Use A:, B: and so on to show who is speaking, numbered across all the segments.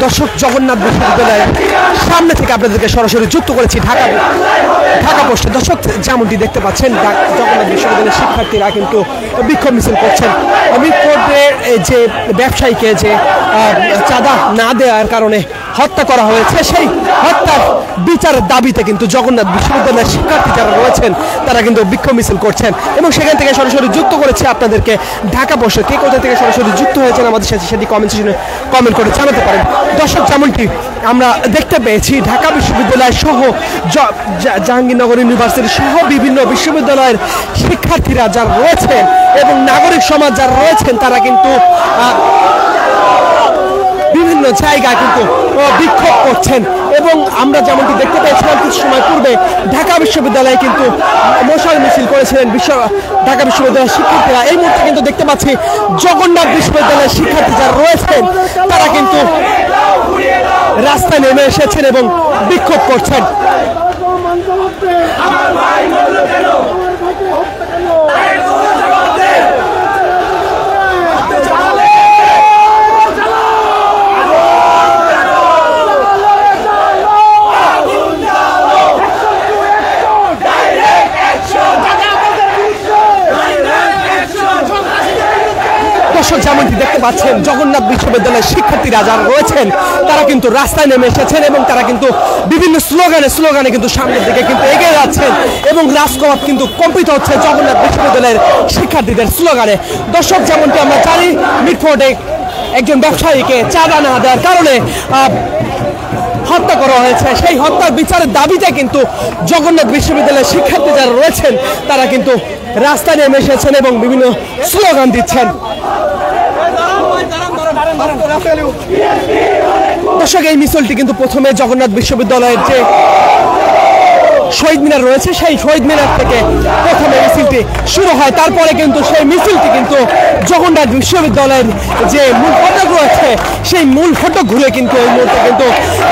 A: দর্শক জগন্নাথ বিশ্ববিদ্যালয়ের সামনে থেকে আপনাদেরকে সরাসরি যুক্ত করেছি ঢাকা পোস্টে। দর্শক যেমনটি দেখতে পাচ্ছেন জগন্নাথ বিশ্ববিদ্যালয়ের শিক্ষার্থীরা কিন্তু বিক্ষোভ মিছিল করছেন। মিরপুরের যে ব্যবসায়ীকে যে চাঁদা না দেওয়ার কারণে হত্যা করা হয়েছে, সেই হত্যার বিচারের দাবিতে কিন্তু জগন্নাথ বিশ্ববিদ্যালয়ের শিক্ষার্থী যারা রয়েছেন তারা কিন্তু বিক্ষোভ মিছিল করছেন এবং সেখান থেকে সরাসরি যুক্ত করেছে আপনাদেরকে ঢাকা পোস্টে। কে কোথা থেকে সরাসরি যুক্ত হয়েছেন আমাদের সাথে সেটি কমেন্ট সেকশনে কমেন্ট করে জানাতে পারেন। দর্শক যেমনটি আমরা দেখতে পেয়েছি ঢাকা বিশ্ববিদ্যালয় সহ জাহাঙ্গীরনগর ইউনিভার্সিটি সহ বিভিন্ন বিশ্ববিদ্যালয়ের শিক্ষার্থীরা যারা রয়েছেন এবং নাগরিক সমাজ যারা রয়েছেন তারা কিন্তু বিভিন্ন জায়গায় কিন্তু বিক্ষোভ করছেন এবং আমরা যেমনটি দেখতে পেয়েছিলাম কিছু সময় পূর্বে ঢাকা বিশ্ববিদ্যালয়ে কিন্তু মশাল মিছিল করেছিলেন ঢাকা বিশ্ববিদ্যালয়ের শিক্ষার্থীরা। এই মুহূর্তে কিন্তু দেখতে পাচ্ছি জগন্নাথ বিশ্ববিদ্যালয়ের শিক্ষার্থী যারা রয়েছেন তারা কিন্তু রাস্তায় নেমে এসেছেন এবং বিক্ষোভ করছেন। যেমনটি দেখতে পাচ্ছেন জগন্নাথ বিশ্ববিদ্যালয়ের শিক্ষার্থীরা যারা রয়েছেন তারা কিন্তু রাস্তায় নেমে এসেছেন এবং তারা কিন্তু বিভিন্ন স্লোগানে কিন্তু সামনের দিকে কিন্তু এগিয়ে যাচ্ছেন এবং রাজপথ কিন্তু কম্পিত হচ্ছে জগন্নাথ বিশ্ববিদ্যালয়ের শিক্ষার্থীদের স্লোগানে। দর্শক যেমনটি আমরা জানি মিরপুরে একজন ব্যবসায়ীকে চাঁদা না দেওয়ার কারণে হত্যা করা হয়েছে, সেই হত্যার বিচারের দাবিতে কিন্তু জগন্নাথ বিশ্ববিদ্যালয়ের শিক্ষার্থী যারা রয়েছেন তারা কিন্তু রাস্তায় নেমে এসেছেন এবং বিভিন্ন স্লোগান দিচ্ছেন। দর্শক এই মিছিলটি কিন্তু প্রথমে জগন্নাথ বিশ্ববিদ্যালয়ের যে শহীদ মিনার রয়েছে সেই শহীদ মিনার থেকে প্রথমে মিছিলটি শুরু হয়, তারপরে কিন্তু সেই মিছিলটি কিন্তু জগন্নাথ বিশ্ববিদ্যালয়ের যে মূল ফটক রয়েছে সেই মূল ফটক ঘুরে কিন্তু এই মুহূর্তে কিন্তু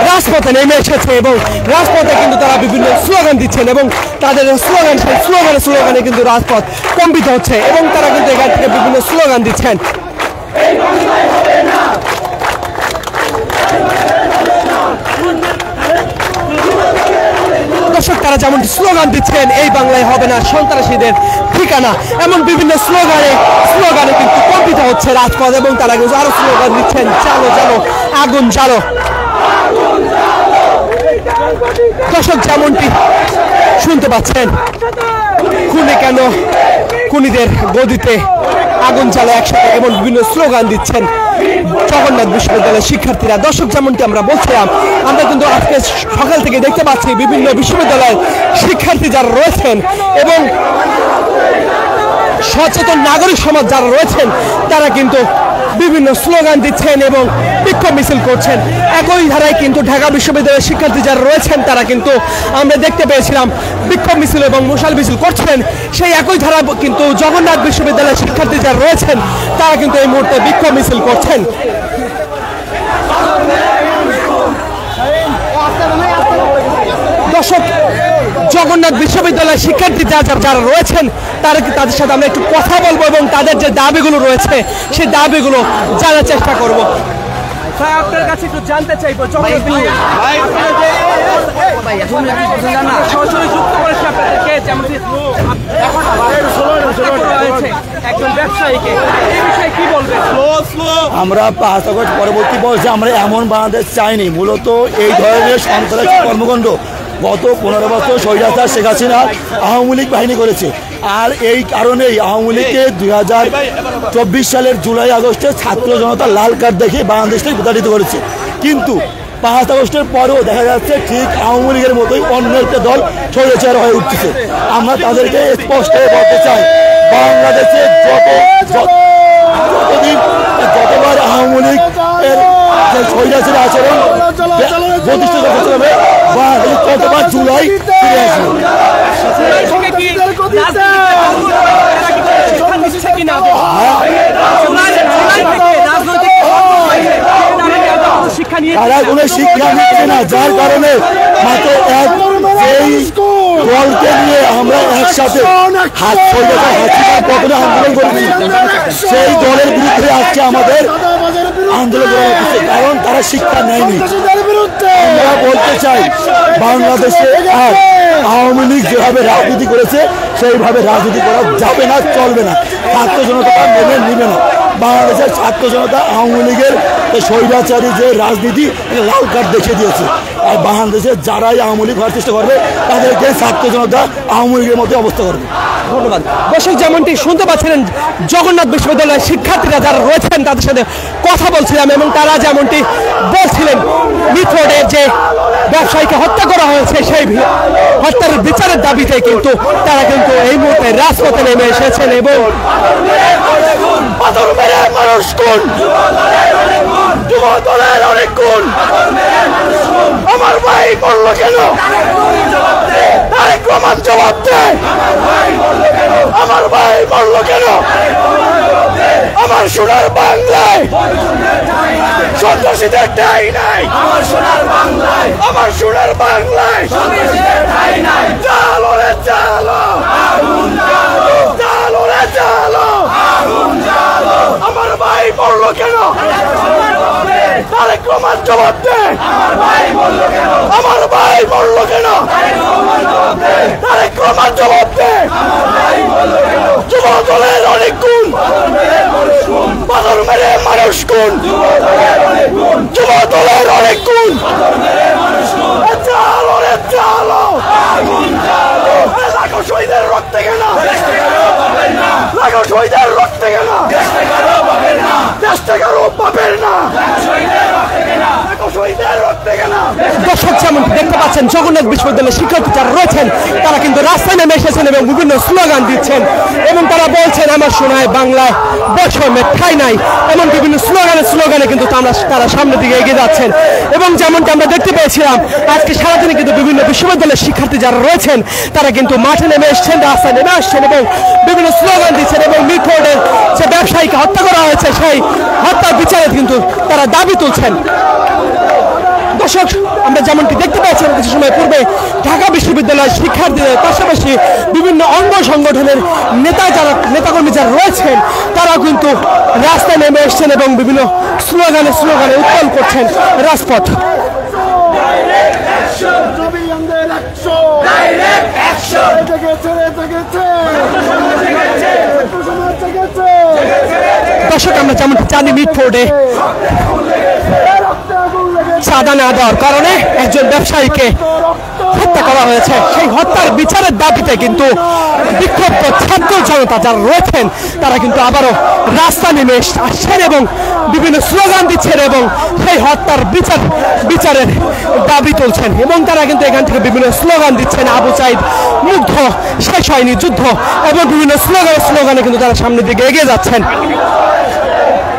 A: রাজপথে নেমে এসেছে এবং রাজপথে কিন্তু তারা বিভিন্ন স্লোগান দিচ্ছেন এবং তাদের সেই স্লোগানে কিন্তু রাজপথ কম্পিত হচ্ছে এবং তারা কিন্তু এখান থেকে বিভিন্ন স্লোগান দিচ্ছেন। দর্শক তারা যেমন স্লোগান দিচ্ছেন এই বাংলায় হবে না সন্ত্রাসীদের ঠিকানা, এমন বিভিন্ন স্লোগানে কিন্তু কম্পিত হচ্ছে রাজপথ এবং তারা কিন্তু আরো স্লোগান দিচ্ছেন চালো চালো আগুন জ্বালো। দর্শক যেমনটি শুনতে পাচ্ছেন খুনি কেন খুনিদের গদিতে আগুন জ্বালো একসাথে এমন বিভিন্ন স্লোগান দিচ্ছেন জগন্নাথ বিশ্ববিদ্যালয়ের শিক্ষার্থীরা। দর্শক যেমনটি আমরা বলছিলাম আমরা কিন্তু আজকে সকাল থেকে দেখতে পাচ্ছি বিভিন্ন বিশ্ববিদ্যালয়ের শিক্ষার্থী যারা রয়েছেন এবং সচেতন নাগরিক সমাজ যারা রয়েছেন তারা কিন্তু বিভিন্ন স্লোগান দিচ্ছেন এবং বিক্ষোভ মিছিল করছেন। একই ধারায় কিন্তু ঢাকা বিশ্ববিদ্যালয়ের শিক্ষার্থী যারা রয়েছেন তারা কিন্তু আমরা দেখতে পেয়েছিলাম বিক্ষোভ মিছিল এবং মশাল মিছিল করছেন, সেই একই ধারা কিন্তু জগন্নাথ বিশ্ববিদ্যালয়ের শিক্ষার্থী যারা রয়েছেন তারা কিন্তু এই মুহূর্তে বিক্ষোভ মিছিল করছেন। দর্শক জগন্নাথ বিশ্ববিদ্যালয়ের শিক্ষার্থী যারা রয়েছেন তাদের সাথে আমরা একটু কথা বলবো এবং তাদের যে দাবিগুলো রয়েছে সেই দাবিগুলো জানার চেষ্টা করবো। আপনার কাছে একটু জানতে চাইবো সরাসরি যুক্ত করেছে আপনাদেরকে একজন ব্যবসায়ীকে, এই বিষয়ে কি বলবেন?
B: আমরা 5 আগস্ট পরবর্তী বর্ষে আমরা এমন বাংলাদেশ চাইনি। মূলত এই ধরনের সন্ত্রাসী কর্মকাণ্ড গত 15 বছর স্বৈরাচার শেখ হাসিনা আওয়ামী লীগ বাহিনী করেছে, আর এই কারণেই আওয়ামী লীগকে 2024 সালের জুলাই আগস্টে ছাত্র জনতা লাল কার্ড দেখে বাংলাদেশ থেকে বিতাড়িত করেছে। কিন্তু 5 আগস্টের পরেও দেখা যাচ্ছে ঠিক আওয়ামী লীগের মতোই অন্য একটা দল স্বৈরাচার হয়ে উঠতেছে। আমরা তাদেরকে স্পষ্ট বলতে চাই বাংলাদেশে যতবার আওয়ামী লীগ এর স্বৈরাচারের আচরণ প্রতিষ্ঠিত করতে হবে বা কতবার জুলাই ফিরে আসবে। তারা কোনো শিক্ষা নিচ্ছে না, যার কারণে মাত্র এই দলকে নিয়ে আমরা একসাথে আন্দোলন করেছি। সেই দলের বিরুদ্ধে আজকে আমাদের আন্দোলন করা হচ্ছে, কারণ তারা শিক্ষা নেয়নি। আমরা বলতে চাই বাংলাদেশে আর আওয়ামী লীগ যেভাবে রাজনীতি করেছে সেইভাবে রাজনীতি করা যাবে না, চলবে না। ছাত্র জনতা মেনে নিবে না। বাংলাদেশের ছাত্র জনতা আওয়ামী লীগের স্বৈরাচারী যে রাজনীতি লাল কার্ড দেখিয়ে দিয়েছে। আর বাংলাদেশে যারাই আওয়ামী লীগ হওয়ার চেষ্টা করবে তাদেরকে ছাত্র জনতা আওয়ামী লীগের মধ্যে অবস্থা করবে।
A: ধন্যবাদ। দর্শক, যেমনটি শুনতে পাচ্ছিলেন জগন্নাথ বিশ্ববিদ্যালয়ের শিক্ষার্থীরা যারা রয়েছেন তাদের সাথে কথা বলছিলাম, এবং তারা যেমনটি বলছিলেন মিটফোর্ডে যে ব্যবসায়ীকে হত্যা করা হয়েছে সেই হত্যার বিচারের দাবিতে কিন্তু তারা কিন্তু এই মুহূর্তে রাজপথে নেমে এসেছেন। এবং
B: আমার ভাই বললো কেন? জবাব দেয়। আমার ভাই বললো কেন? আমার সোনার বাংলায় সন্ত্রাসীদের ঠাঁই নাই। আমার সোনার বাংলায়, আমার সোনার বাংলায় চালো রে চালো, চালো রে চালো। আমার ভাই বললো কেন? তারেক রহমান জবাব দেয়। আমার ভাই বললো কেন? আমার ভাই বললো কেন? তারেক রহমান জবাব দেয়। যুব দলের অনেক গুণ, পাথর মেরে মানুষ গুণ। যুব দলের অনেক গুণ। চালো রে চালো, লাখো শহীদের রক্তে কেন? লাখো শহীদের রক্তে কেন? দেশ থেকে পাবেন না।
A: দর্শক, যেমন দেখতে পাচ্ছেন জগন্নাথ বিশ্ববিদ্যালয়ের শিক্ষার্থী যারা রয়েছেন তারা কিন্তু রাস্তায় নেমে এসেছেন এবং বিভিন্ন স্লোগান দিচ্ছেন, এবং তারা বলছেন আমার সোনায় বাংলায় বৈষম্যের ঠাঁই নাই। এমন বিভিন্ন স্লোগানে কিন্তু তারা সামনের দিকে এগিয়ে যাচ্ছেন। এবং যেমনটা আমরা দেখতে পেয়েছিলাম আজকে সারাদিনে কিন্তু বিভিন্ন বিশ্ববিদ্যালয়ের শিক্ষার্থী যারা রয়েছেন তারা কিন্তু মাঠে নেমে এসছেন, রাস্তায় নেমে আসছেন এবং বিভিন্ন স্লোগান দিচ্ছেন, এবং মিটফোর্ডের যে ব্যবসায়ীকে হত্যা করা হয়েছে সেই হত্যার বিচারে কিন্তু তারা দাবি তুলছেন। দর্শক, আমরা যেমনটি দেখতে পাচ্ছিলাম কিছু সময় পূর্বে ঢাকা বিশ্ববিদ্যালয়ের শিক্ষার্থীদের পাশাপাশি বিভিন্ন অঙ্গ সংগঠনের নেতাকর্মী যারা রয়েছেন তারা কিন্তু রাস্তায় নেমে এসছেন এবং বিভিন্ন স্লোগানে উত্তোলন করছেন রাজপথ। দর্শক, আমরা যেমনটি জানি মিটফোর্ডে চাঁদা না দেওয়ার কারণে একজন ব্যবসায়ীকে হত্যা করা হয়েছে। সেই হত্যার বিচারের দাবিতে কিন্তু বিক্ষুব্ধ ছাত্র জনতা যারা রয়েছেন তারা কিন্তু আবারও রাস্তা নেমে আসছেন এবং বিভিন্ন স্লোগান দিচ্ছেন এবং সেই হত্যার বিচারের দাবি তুলছেন। এবং তারা কিন্তু এখান থেকে বিভিন্ন স্লোগান দিচ্ছেন, আবু সাইদ মুগ্ধ, শেষ হয়নি যুদ্ধ, এবং বিভিন্ন স্লোগানে কিন্তু তারা সামনের দিকে এগিয়ে যাচ্ছেন।